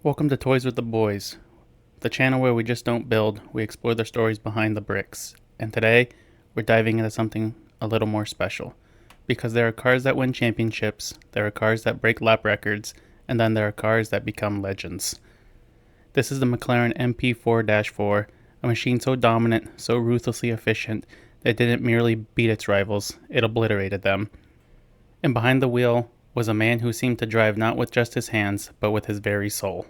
Welcome to Toys with the Boys, the channel where we just don't build, we explore the stories behind the bricks. And today, we're diving into something a little more special. Because there are cars that win championships, there are cars that break lap records, and then there are cars that become legends. This is the McLaren MP4-4, a machine so dominant, so ruthlessly efficient, that it didn't merely beat its rivals, it obliterated them. And behind the wheel was a man who seemed to drive not with just his hands, but with his very soul.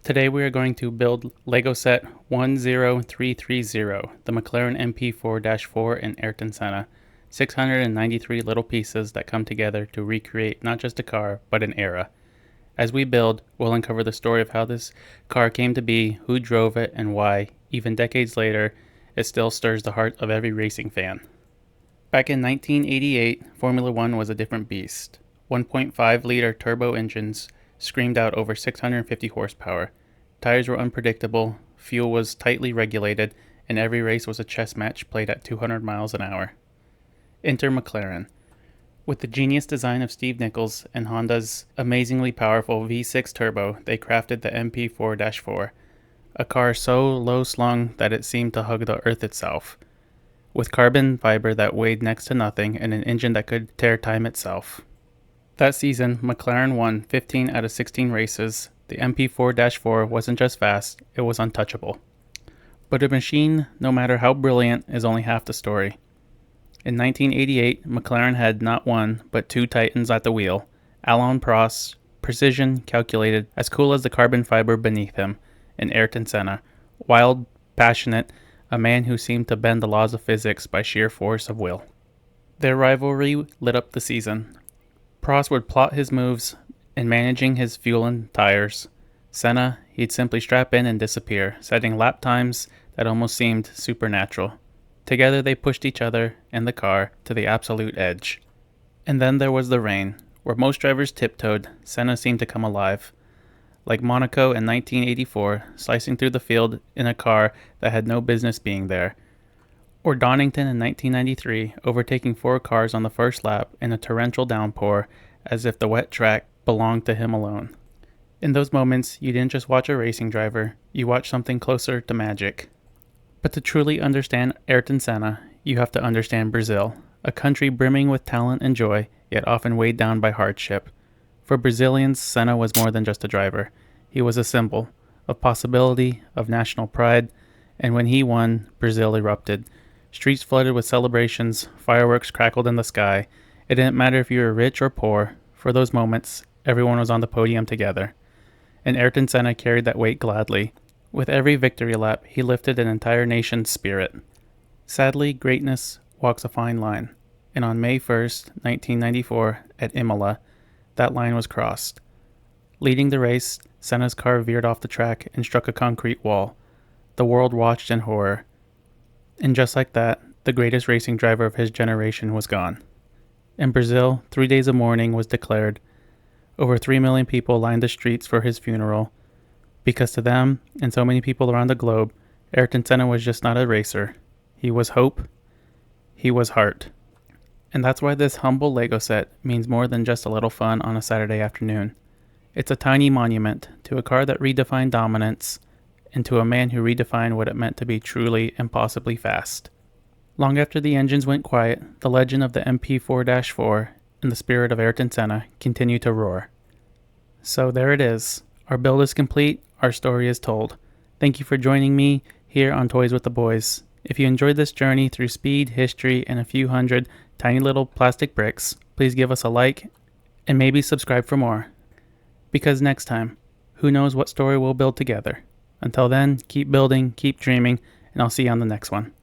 Today we are going to build LEGO set 10330, the McLaren MP4-4 in Ayrton Senna. 693 little pieces that come together to recreate not just a car, but an era. As we build, we'll uncover the story of how this car came to be, who drove it, and why, even decades later, it still stirs the heart of every racing fan. Back in 1988, Formula One was a different beast. 1.5-liter turbo engines screamed out over 650 horsepower. Tires were unpredictable, fuel was tightly regulated, and every race was a chess match played at 200 miles an hour. Enter McLaren. With the genius design of Steve Nichols and Honda's amazingly powerful V6 turbo, they crafted the MP4-4, a car so low-slung that it seemed to hug the earth itself, with carbon fiber that weighed next to nothing and an engine that could tear time itself. That season, McLaren won 15 out of 16 races. The MP4-4 wasn't just fast, it was untouchable. But a machine, no matter how brilliant, is only half the story. In 1988, McLaren had not one, but two titans at the wheel. Alain Prost, precision, calculated, as cool as the carbon fiber beneath him, and Ayrton Senna, wild, passionate, a man who seemed to bend the laws of physics by sheer force of will. Their rivalry lit up the season. Prost would plot his moves in managing his fuel and tires. Senna, he'd simply strap in and disappear, setting lap times that almost seemed supernatural. Together they pushed each other and the car to the absolute edge. And then there was the rain. Where most drivers tiptoed, Senna seemed to come alive. Like Monaco in 1984, slicing through the field in a car that had no business being there. Or Donington in 1993, overtaking 4 cars on the first lap in a torrential downpour, as if the wet track belonged to him alone. In those moments, you didn't just watch a racing driver, you watched something closer to magic. But to truly understand Ayrton Senna, you have to understand Brazil, a country brimming with talent and joy, yet often weighed down by hardship. For Brazilians, Senna was more than just a driver. He was a symbol of possibility, of national pride, and when he won, Brazil erupted. Streets flooded with celebrations, fireworks crackled in the sky. It didn't matter if you were rich or poor. For those moments, everyone was on the podium together. And Ayrton Senna carried that weight gladly. With every victory lap, he lifted an entire nation's spirit. Sadly, greatness walks a fine line. And on May 1st, 1994, at Imola, that line was crossed. Leading the race, Senna's car veered off the track and struck a concrete wall. The world watched in horror. And just like that, the greatest racing driver of his generation was gone. In Brazil, 3 days of mourning was declared. Over 3 million people lined the streets for his funeral. Because to them, and so many people around the globe, Ayrton Senna was just not a racer. He was hope. He was heart. And that's why this humble LEGO set means more than just a little fun on a Saturday afternoon. It's a tiny monument to a car that redefined dominance, and to a man who redefined what it meant to be truly impossibly fast. Long after the engines went quiet, the legend of the MP4-4 and the spirit of Ayrton Senna continued to roar. So there it is. Our build is complete, our story is told. Thank you for joining me here on Toys with the Boys. If you enjoyed this journey through speed, history, and a few hundred tiny little plastic bricks, please give us a like and maybe subscribe for more. Because next time, who knows what story we'll build together. Until then, keep building, keep dreaming, and I'll see you on the next one.